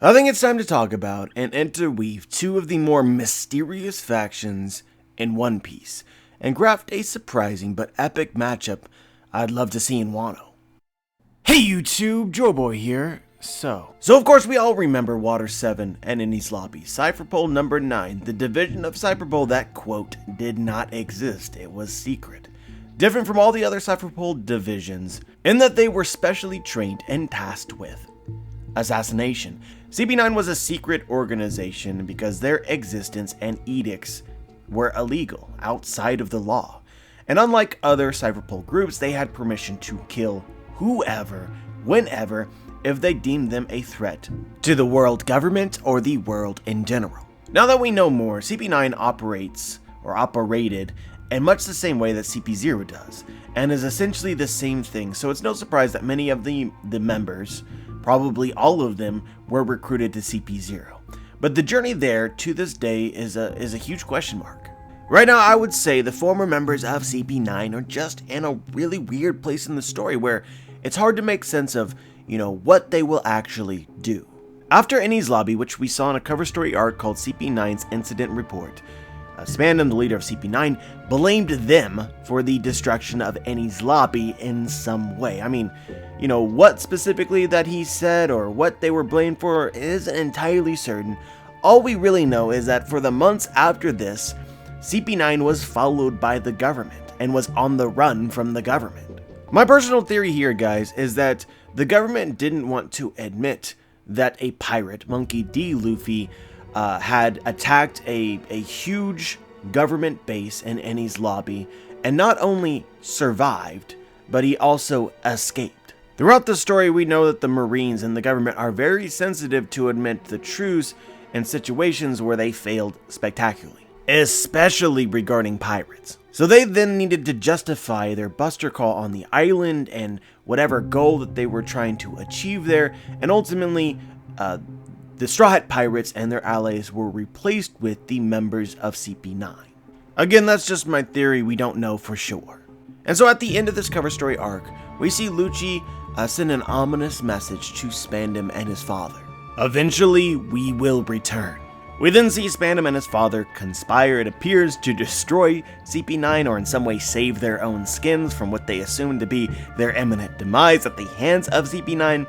I think it's time to talk about and interweave two of the more mysterious factions in One Piece, and craft a surprising but epic matchup I'd love to see in Wano. Hey YouTube, Joeboy here. So of course we all remember Water 7 and Enies Lobby, Cypherpole number 9, the division of Cypherpole that, quote, did not exist, it was secret. Different from all the other Cypherpole divisions, in that they were specially trained and tasked with assassination. CP9 was a secret organization because their existence and edicts were illegal, outside of the law. And unlike other Cypherpole groups, they had permission to kill whoever, whenever, if they deemed them a threat to the world government or the world in general. Now that we know more, CP9 operated in much the same way that CP0 does, and is essentially the same thing, so it's no surprise that many of the members, probably all of them, were recruited to CP0. But the journey there to this day is a huge question mark. Right now, I would say the former members of CP9 are just in a really weird place in the story where it's hard to make sense of, what they will actually do. After Enies Lobby, which we saw in a cover story arc called CP9's Incident Report, Spandam, the leader of CP9, blamed them for the destruction of Enies Lobby in some way. I mean, what specifically that he said or what they were blamed for isn't entirely certain. All we really know is that for the months after this, CP9 was followed by the government and was on the run from the government. My personal theory here, guys, is that the government didn't want to admit that a pirate, Monkey D. Luffy, had attacked a huge government base in Enies Lobby and not only survived, but he also escaped. Throughout the story, we know that the Marines and the government are very sensitive to admit the truths in situations where they failed spectacularly, especially regarding pirates. So they then needed to justify their buster call on the island and whatever goal that they were trying to achieve there, and ultimately, the Straw Hat Pirates and their allies were replaced with the members of CP9. Again, that's just my theory, we don't know for sure. And so at the end of this cover story arc, we see Lucci send an ominous message to Spandam and his father. Eventually, we will return. We then see Spandam and his father conspire, it appears, to destroy CP9 or in some way save their own skins from what they assume to be their imminent demise at the hands of CP9,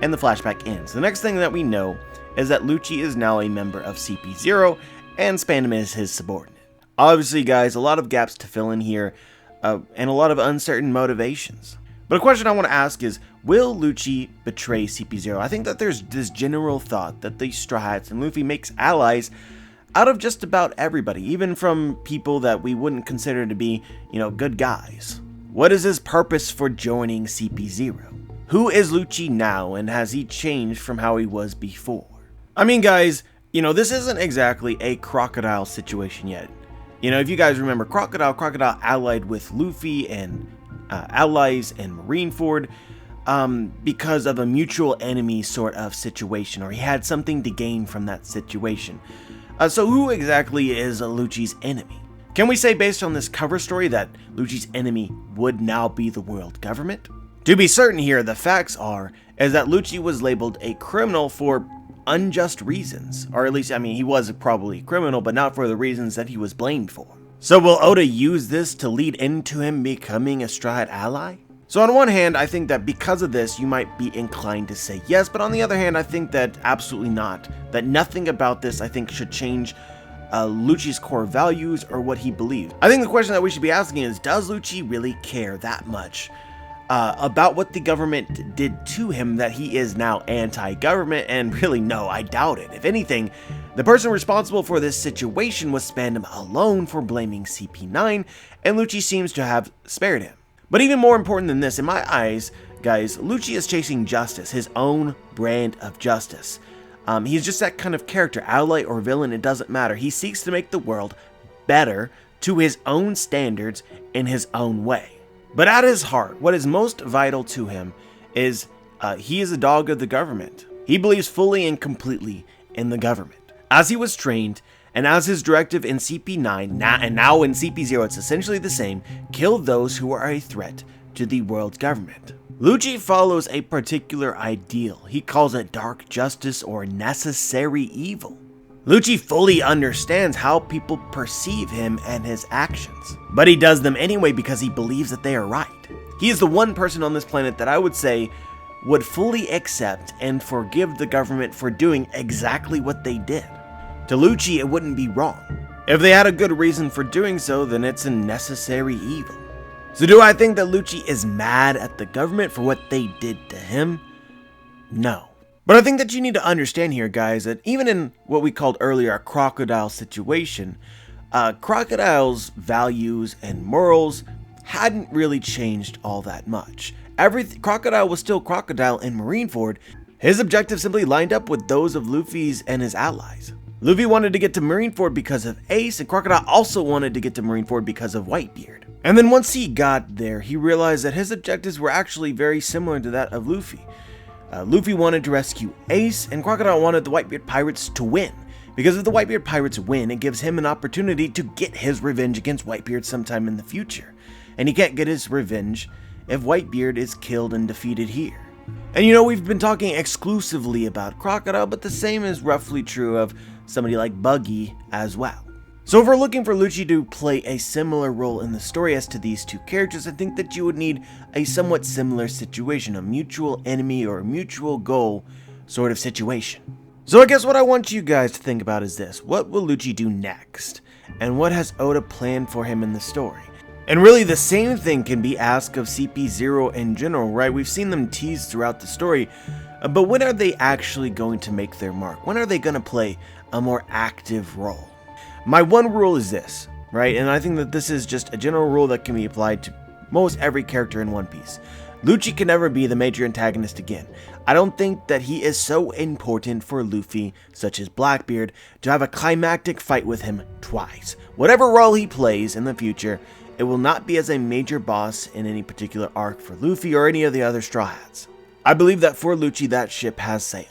and the flashback ends. The next thing that we know is that Lucci is now a member of CP0, and Spandam is his subordinate. Obviously, guys, a lot of gaps to fill in here, and a lot of uncertain motivations. But a question I want to ask is, will Lucci betray CP0? I think that there's this general thought that the Straw Hats and Luffy makes allies out of just about everybody, even from people that we wouldn't consider to be, good guys. What is his purpose for joining CP0? Who is Lucci now, and has he changed from how he was before? I mean, guys, this isn't exactly a Crocodile situation yet. If you guys remember Crocodile allied with Luffy and allies and Marineford because of a mutual enemy sort of situation, or he had something to gain from that situation. So who exactly is Lucci's enemy? Can we say based on this cover story that Lucci's enemy would now be the world government? To be certain here, the facts is that Lucci was labeled a criminal for unjust reasons, or at least, he was probably a criminal, but not for the reasons that he was blamed for. So will Oda use this to lead into him becoming a Straw Hat ally? So on one hand, I think that because of this, you might be inclined to say yes, but on the other hand, I think that absolutely not. That nothing about this, I think, should change Lucci's core values or what he believes. I think the question that we should be asking is, does Lucci really care that much about what the government did to him that he is now anti-government? And really, no, I doubt it. If anything, the person responsible for this situation was Spandam alone for blaming CP9, and Lucci seems to have spared him. But even more important than this, in my eyes, guys, Lucci is chasing justice, his own brand of justice. He's just that kind of character, ally or villain, it doesn't matter. He seeks to make the world better to his own standards in his own way. But at his heart, what is most vital to him is he is a dog of the government. He believes fully and completely in the government. As he was trained, and as his directive in CP9, and now in CP0, it's essentially the same, kill those who are a threat to the world government. Lucci follows a particular ideal. He calls it dark justice or necessary evil. Lucci fully understands how people perceive him and his actions, but he does them anyway because he believes that they are right. He is the one person on this planet that I would say would fully accept and forgive the government for doing exactly what they did. To Lucci, it wouldn't be wrong. If they had a good reason for doing so, then it's a necessary evil. So do I think that Lucci is mad at the government for what they did to him? No. But I think that you need to understand here, guys, that even in what we called earlier a crocodile situation, Crocodile's values and morals hadn't really changed all that much. Crocodile was still Crocodile in Marineford. His objectives simply lined up with those of Luffy's and his allies. Luffy wanted to get to Marineford because of Ace, and Crocodile also wanted to get to Marineford because of Whitebeard. And then once he got there, he realized that his objectives were actually very similar to that of Luffy. Luffy wanted to rescue Ace, and Crocodile wanted the Whitebeard pirates to win. Because if the Whitebeard pirates win, it gives him an opportunity to get his revenge against Whitebeard sometime in the future. And he can't get his revenge if Whitebeard is killed and defeated here. And you know, we've been talking exclusively about Crocodile, but the same is roughly true of somebody like Buggy as well. So if we're looking for Lucci to play a similar role in the story as to these two characters, I think that you would need a somewhat similar situation, a mutual enemy or a mutual goal sort of situation. So I guess what I want you guys to think about is this: what will Lucci do next? And what has Oda planned for him in the story? And really the same thing can be asked of CP0 in general, right? We've seen them teased throughout the story, but when are they actually going to make their mark? When are they going to play a more active role? My one rule is this, right? And I think that this is just a general rule that can be applied to most every character in One Piece. Lucci can never be the major antagonist again. I don't think that he is so important for Luffy, such as Blackbeard, to have a climactic fight with him twice. Whatever role he plays in the future, it will not be as a major boss in any particular arc for Luffy or any of the other Straw Hats. I believe that for Lucci, that ship has sailed.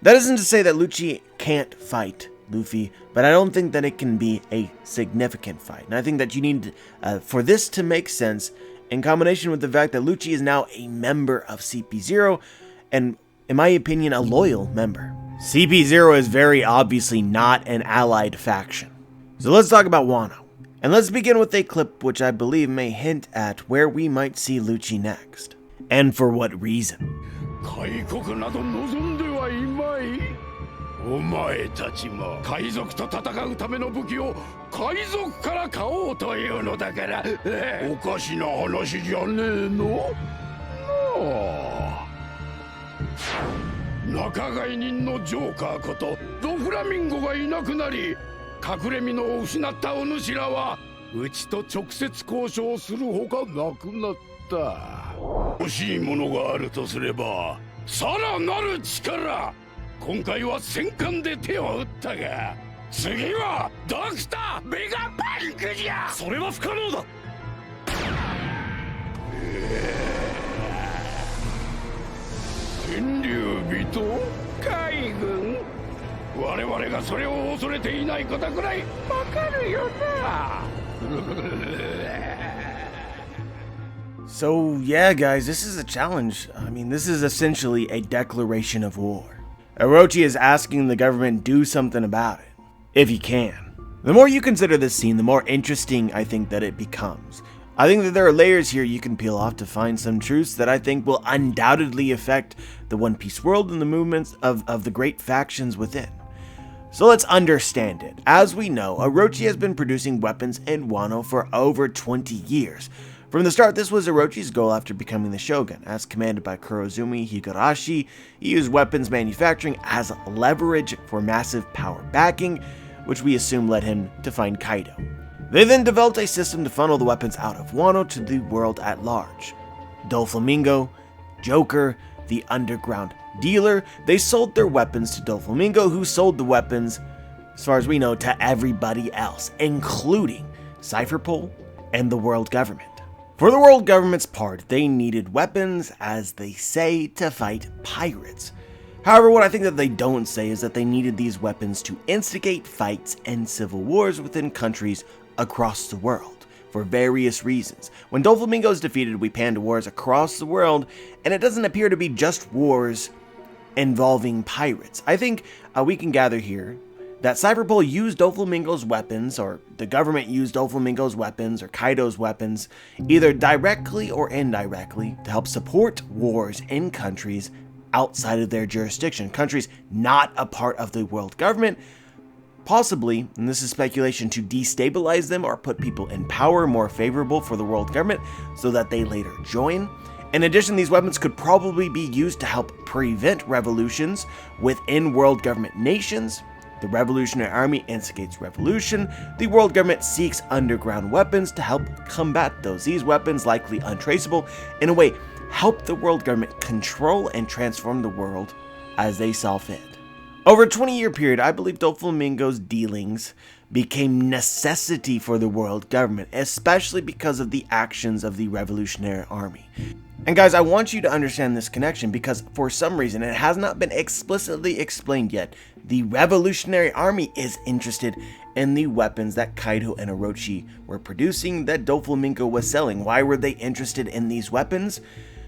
That isn't to say that Lucci can't fight Luffy, but I don't think that it can be a significant fight. And I think that you need, for this to make sense, in combination with the fact that Lucci is now a member of CP0, and in my opinion, a loyal member. CP0 is very obviously not an allied faction. So let's talk about Wano. And let's begin with a clip which I believe may hint at where we might see Lucci next. And for what reason. お前たちも海賊と戦うための武器を海賊から買おうというのだから、おかしな話じゃねえの？仲買人のジョーカーことドフラミンゴがいなくなり、隠れ身の失ったお主らはうちと直接交渉するほかなくなった。欲しいものがあるとすればさらなる力。今回は戦艦で手を打ったが、次はドクターメガパンクじゃ。それは不可能だ。天竜人海軍、我々がそれを恐れていないことくらいわかるよな。So yeah guys, this is a challenge. I mean, this is essentially a declaration of war. Orochi is asking the government do something about it, if he can. The more you consider this scene, the more interesting I think that it becomes. I think that there are layers here you can peel off to find some truths that I think will undoubtedly affect the One Piece world and the movements of the great factions within. So let's understand it. As we know, Orochi has been producing weapons in Wano for over 20 years. From the start, this was Orochi's goal after becoming the Shogun. As commanded by Kurozumi Higurashi, he used weapons manufacturing as leverage for massive power backing, which we assume led him to find Kaido. They then developed a system to funnel the weapons out of Wano to the world at large. Doflamingo, Joker, the underground dealer, they sold their weapons to Doflamingo, who sold the weapons, as far as we know, to everybody else, including Cypherpole and the world government. For the world government's part, they needed weapons, as they say, to fight pirates. However, what I think that they don't say is that they needed these weapons to instigate fights and civil wars within countries across the world, for various reasons. When Doflamingo is defeated, we pan to wars across the world, and it doesn't appear to be just wars involving pirates. I think we can gather here that Cyberpol used Doflamingo's weapons, or the government used Doflamingo's weapons, or Kaido's weapons, either directly or indirectly, to help support wars in countries outside of their jurisdiction, countries not a part of the world government, possibly, and this is speculation, to destabilize them or put people in power more favorable for the world government so that they later join. In addition, these weapons could probably be used to help prevent revolutions within world government nations. The Revolutionary Army instigates revolution. The world government seeks underground weapons to help combat those. These weapons, likely untraceable, in a way, help the world government control and transform the world as they saw fit. Over a 20-year period, I believe Doflamingo's dealings became necessity for the world government, especially because of the actions of the Revolutionary Army. And guys, I want you to understand this connection because for some reason, it has not been explicitly explained yet, the Revolutionary Army is interested in the weapons that Kaido and Orochi were producing that Doflamingo was selling. Why were they interested in these weapons?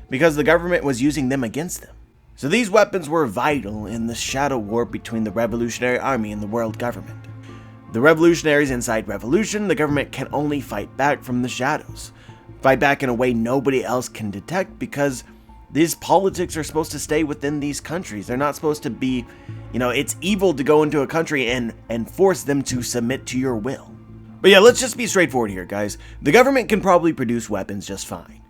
Because the government was using them against them. So these weapons were vital in the shadow war between the Revolutionary Army and the world government. The revolutionaries incite revolution. The government can only fight back from the shadows. Fight back in a way nobody else can detect because these politics are supposed to stay within these countries. They're not supposed to be, it's evil to go into a country and force them to submit to your will. But yeah, let's just be straightforward here, guys. The government can probably produce weapons just fine.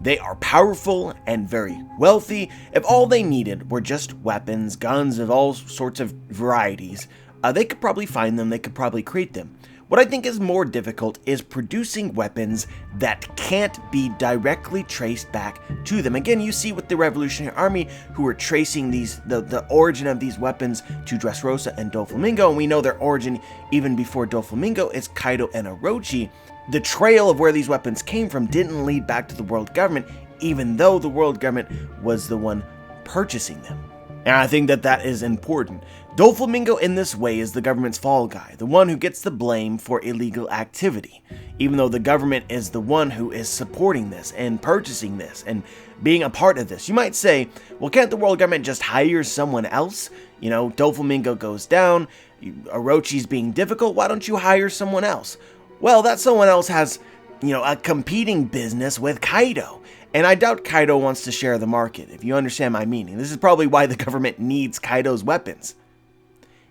They are powerful and very wealthy. If all they needed were just weapons, guns of all sorts of varieties, they could probably find them, they could probably create them. What I think is more difficult is producing weapons that can't be directly traced back to them. Again, you see with the Revolutionary Army who are tracing the origin of these weapons to Dressrosa and Doflamingo, and we know their origin even before Doflamingo is Kaido and Orochi. The trail of where these weapons came from didn't lead back to the world government, even though the world government was the one purchasing them. And I think that is important. Doflamingo in this way is the government's fall guy, the one who gets the blame for illegal activity, even though the government is the one who is supporting this and purchasing this and being a part of this. You might say, well, can't the world government just hire someone else? Doflamingo goes down, Orochi's being difficult, why don't you hire someone else? Well, that someone else has, a competing business with Kaido. And I doubt Kaido wants to share the market, if you understand my meaning. This is probably why the government needs Kaido's weapons.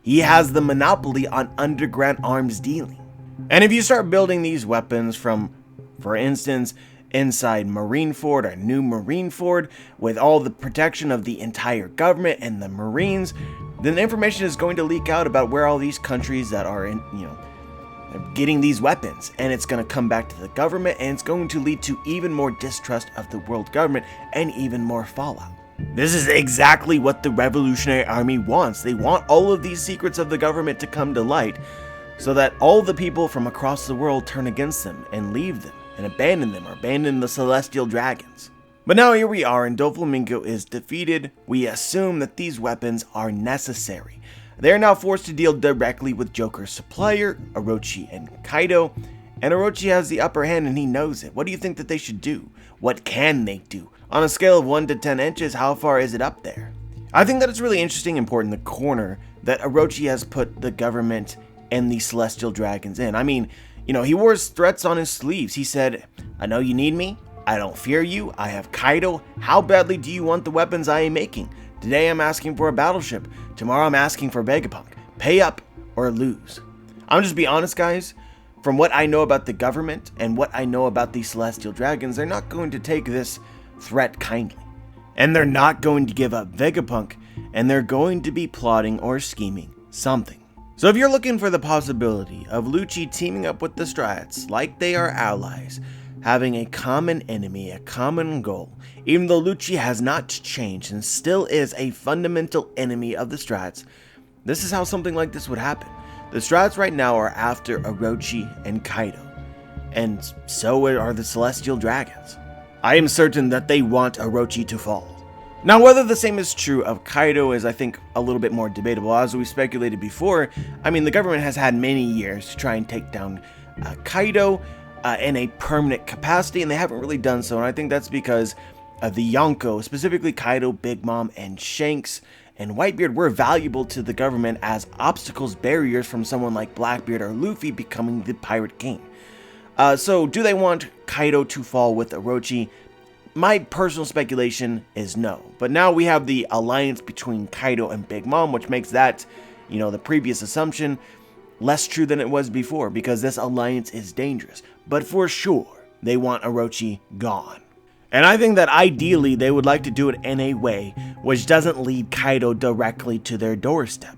He has the monopoly on underground arms dealing. And if you start building these weapons from, for instance, inside Marineford or New Marineford, with all the protection of the entire government and the Marines, then information is going to leak out about where all these countries that are in, getting these weapons, and it's going to come back to the government, and it's going to lead to even more distrust of the world government and even more fallout. This is exactly what the Revolutionary Army wants. They want all of these secrets of the government to come to light so that all the people from across the world turn against them and leave them and abandon them or abandon the Celestial Dragons. But now here we are and Doflamingo is defeated. We assume that these weapons are necessary. They are now forced to deal directly with Joker's supplier, Orochi and Kaido, and Orochi has the upper hand and he knows it. What do you think that they should do? What can they do? On a scale of 1 to 10 inches, how far is it up there? I think that it's really interesting and important the corner that Orochi has put the government and the Celestial Dragons in. I mean, he wore his threats on his sleeves. He said, I know you need me. I don't fear you. I have Kaido. How badly do you want the weapons I am making? Today I'm asking for a battleship. Tomorrow I'm asking for Vegapunk. Pay up or lose. I'm just be honest, guys. From what I know about the government and what I know about the Celestial Dragons, they're not going to take this threat kindly. And they're not going to give up Vegapunk, and they're going to be plotting or scheming something. So if you're looking for the possibility of Lucci teaming up with the Strats like they are allies, having a common enemy, a common goal, even though Lucci has not changed and still is a fundamental enemy of the Strats, this is how something like this would happen. The Strats right now are after Orochi and Kaido, and so are the Celestial Dragons. I am certain that they want Orochi to fall. Now, whether the same is true of Kaido is, I think, a little bit more debatable. As we speculated before, I mean, the government has had many years to try and take down Kaido. in a permanent capacity, and they haven't really done so, and I think that's because the Yonko, specifically Kaido, Big Mom, and Shanks, and Whitebeard were valuable to the government as obstacles, barriers from someone like Blackbeard or Luffy becoming the Pirate King. So do they want Kaido to fall with Orochi? My personal speculation is no. But now we have the alliance between Kaido and Big Mom, which makes that, the previous assumption less true than it was before, because this alliance is dangerous. But for sure, they want Orochi gone. And I think that ideally they would like to do it in a way which doesn't lead Kaido directly to their doorstep,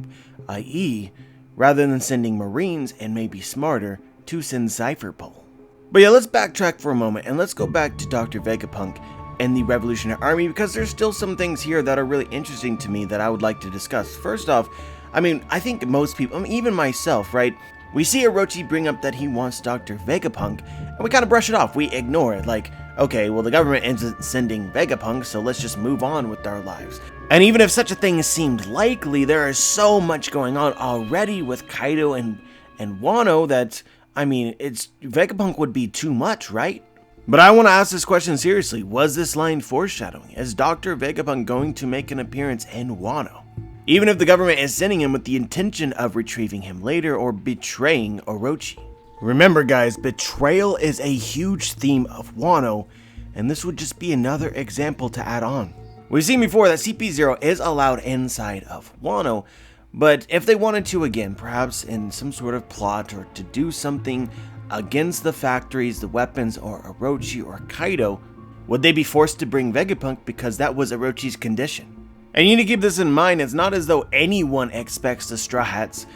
i.e., rather than sending Marines, and maybe smarter, to send Cypher Pole. But yeah, let's backtrack for a moment and let's go back to Dr. Vegapunk and the Revolutionary Army, because there's still some things here that are really interesting to me that I would like to discuss. First off, I think most people, even myself, right? We see Orochi bring up that he wants Dr. Vegapunk, and we kind of brush it off. We ignore it, like, okay, well, the government isn't sending Vegapunk, so let's just move on with our lives. And even if such a thing seemed likely, there is so much going on already with Kaido and Wano that, Vegapunk would be too much, right? But I want to ask this question seriously. Was this line foreshadowing? Is Dr. Vegapunk going to make an appearance in Wano? Even if the government is sending him with the intention of retrieving him later or betraying Orochi. Remember guys, betrayal is a huge theme of Wano, and this would just be another example to add on. We've seen before that CP-0 is allowed inside of Wano, but if they wanted to again, perhaps in some sort of plot or to do something against the factories, the weapons, or Orochi or Kaido, would they be forced to bring Vegapunk because that was Orochi's condition? And you need to keep this in mind, it's not as though anyone expects the Straw Hats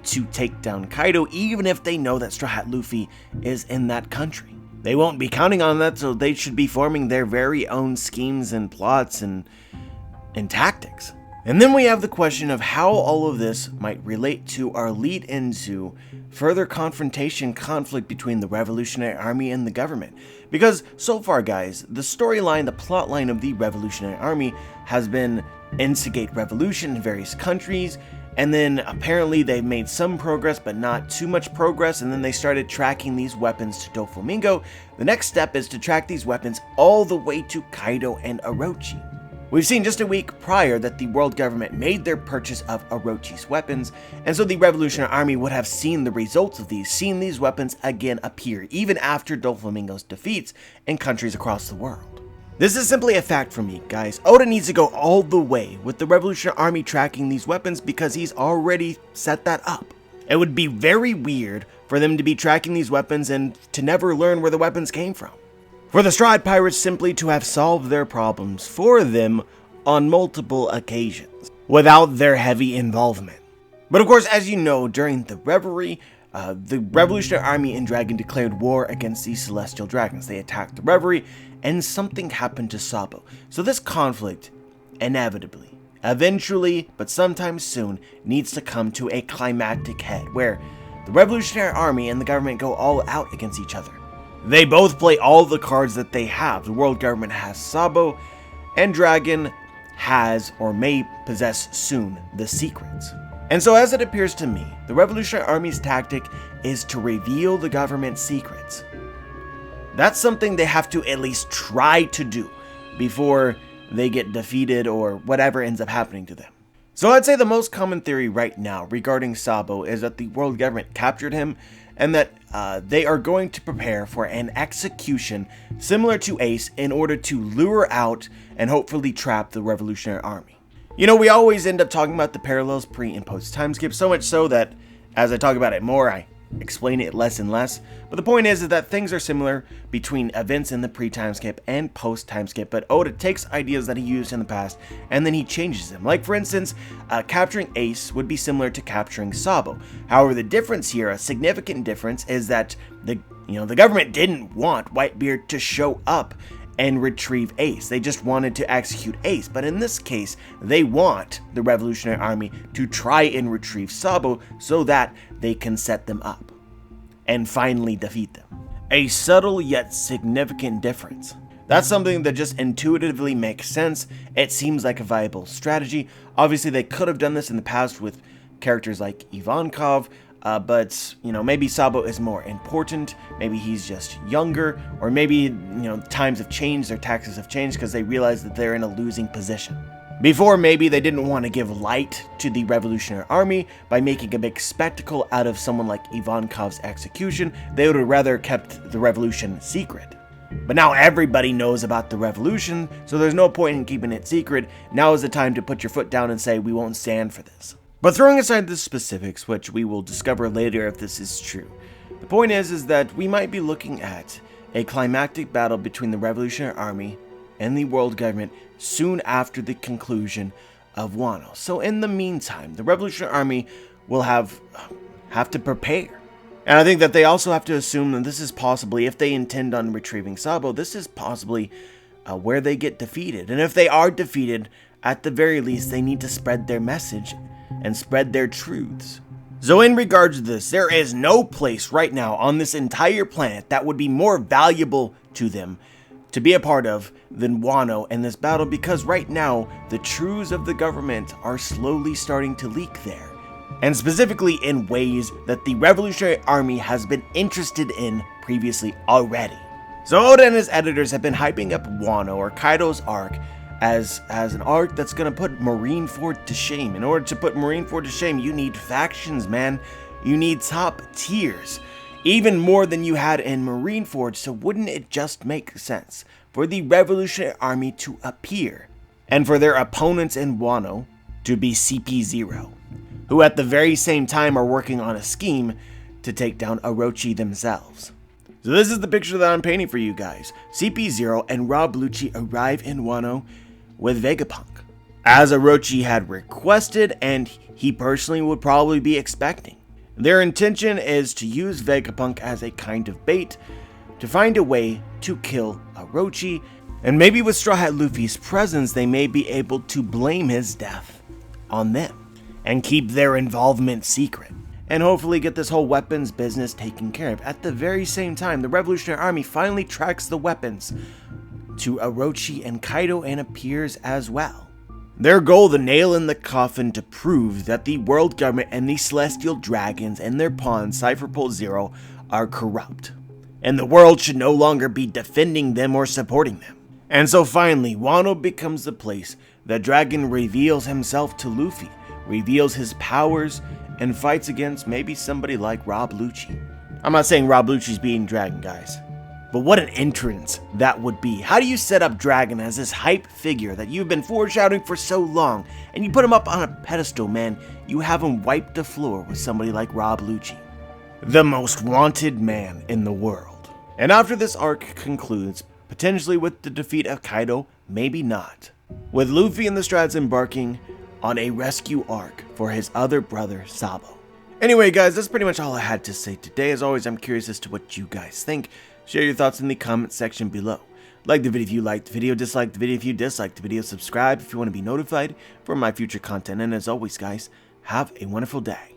to take down Kaido, even if they know that Straw Hat Luffy is in that country. They won't be counting on that, so they should be forming their very own schemes and plots and tactics. And then we have the question of how all of this might relate to our lead into further conflict between the Revolutionary Army and the government. Because so far guys, the storyline, the plot line of the Revolutionary Army has been instigate revolution in various countries, and then apparently they've made some progress but not too much progress, and then they started tracking these weapons to Doflamingo. The next step is to track these weapons all the way to Kaido and Orochi. We've seen just a week prior that the world government made their purchase of Orochi's weapons, and so the Revolutionary Army would have seen the results of seen these weapons again appear, even after Doflamingo's defeats in countries across the world. This is simply a fact for me, guys. Oda needs to go all the way with the Revolutionary Army tracking these weapons because he's already set that up. It would be very weird for them to be tracking these weapons and to never learn where the weapons came from. For the Straw Hat Pirates simply to have solved their problems for them on multiple occasions, without their heavy involvement. But of course, as you know, during the Reverie, the Revolutionary Army in Dragon declared war against the Celestial Dragons. They attacked the Reverie, and something happened to Sabo. So this conflict, inevitably, eventually, but sometime soon, needs to come to a climactic head, where the Revolutionary Army and the government go all out against each other. They both play all the cards that they have. The world government has Sabo, and Dragon has, or may possess soon, the secrets. And so as it appears to me, the Revolutionary Army's tactic is to reveal the government's secrets. That's something they have to at least try to do before they get defeated or whatever ends up happening to them. So I'd say the most common theory right now regarding Sabo is that the world government captured him, and that they are going to prepare for an execution similar to Ace in order to lure out and hopefully trap the Revolutionary Army. You know, we always end up talking about the parallels pre and post timeskip, so much so that as I talk about it more, I explain it less and less. But the point is that things are similar between events in the pre-timeskip and post-timeskip, but Oda takes ideas that he used in the past and then he changes them. Like for instance, capturing Ace would be similar to capturing Sabo. However, the difference here, a significant difference, is that the government didn't want Whitebeard to show up and retrieve Ace. They just wanted to execute Ace. But in this case, they want the Revolutionary Army to try and retrieve Sabo so that they can set them up and finally defeat them. A subtle yet significant difference. That's something that just intuitively makes sense. It seems like a viable strategy. Obviously, they could have done this in the past with characters like Ivankov, but, maybe Sabo is more important, maybe he's just younger, or maybe, times have changed, their tactics have changed because they realize that they're in a losing position. Before, maybe they didn't want to give light to the Revolutionary Army by making a big spectacle out of someone like Ivankov's execution. They would have rather kept the revolution secret. But now everybody knows about the revolution, so there's no point in keeping it secret. Now is the time to put your foot down and say, we won't stand for this. But throwing aside the specifics, which we will discover later if this is true, the point is that we might be looking at a climactic battle between the Revolutionary Army and the world government soon after the conclusion of Wano. So in the meantime, the Revolutionary Army will have to prepare. And I think that they also have to assume that this is possibly, if they intend on retrieving Sabo, this is possibly where they get defeated. And if they are defeated, at the very least, they need to spread their message and spread their truths. So in regards to this, there is no place right now on this entire planet that would be more valuable to them to be a part of than Wano in this battle, because right now the truths of the government are slowly starting to leak there, and specifically in ways that the Revolutionary Army has been interested in previously already. So Oda and his editors have been hyping up Wano, or Kaido's arc, as an arc that's going to put Marineford to shame. In order to put Marineford to shame, you need factions, man. You need top tiers. Even more than you had in Marineford, so wouldn't it just make sense for the Revolutionary Army to appear, and for their opponents in Wano to be CP-0, who at the very same time are working on a scheme to take down Orochi themselves. So this is the picture that I'm painting for you guys. CP0 and Rob Lucci arrive in Wano with Vegapunk, as Orochi had requested and he personally would probably be expecting. Their intention is to use Vegapunk as a kind of bait to find a way to kill Orochi, and maybe with Straw Hat Luffy's presence they may be able to blame his death on them and keep their involvement secret, and hopefully get this whole weapons business taken care of. At the very same time, the Revolutionary Army finally tracks the weapons to Orochi and Kaido and appears as well. Their goal, the nail in the coffin to prove that the world government and the celestial dragons and their pawn, Cypher Pole Zero, are corrupt, and the world should no longer be defending them or supporting them. And so finally, Wano becomes the place that Dragon reveals himself to Luffy, reveals his powers, and fights against maybe somebody like Rob Lucci. I'm not saying Rob Lucci's beating Dragon, guys, but what an entrance that would be. How do you set up Dragon as this hype figure that you've been foreshadowing for so long, and you put him up on a pedestal, man? You have him wipe the floor with somebody like Rob Lucci, the most wanted man in the world. And after this arc concludes, potentially with the defeat of Kaido, maybe not, with Luffy and the Strats embarking on a rescue arc for his other brother, Sabo. Anyway, guys, that's pretty much all I had to say today. As always, I'm curious as to what you guys think. Share your thoughts in the comment section below. Like the video if you liked the video, dislike the video if you disliked the video, subscribe if you want to be notified for my future content, and as always, guys, have a wonderful day.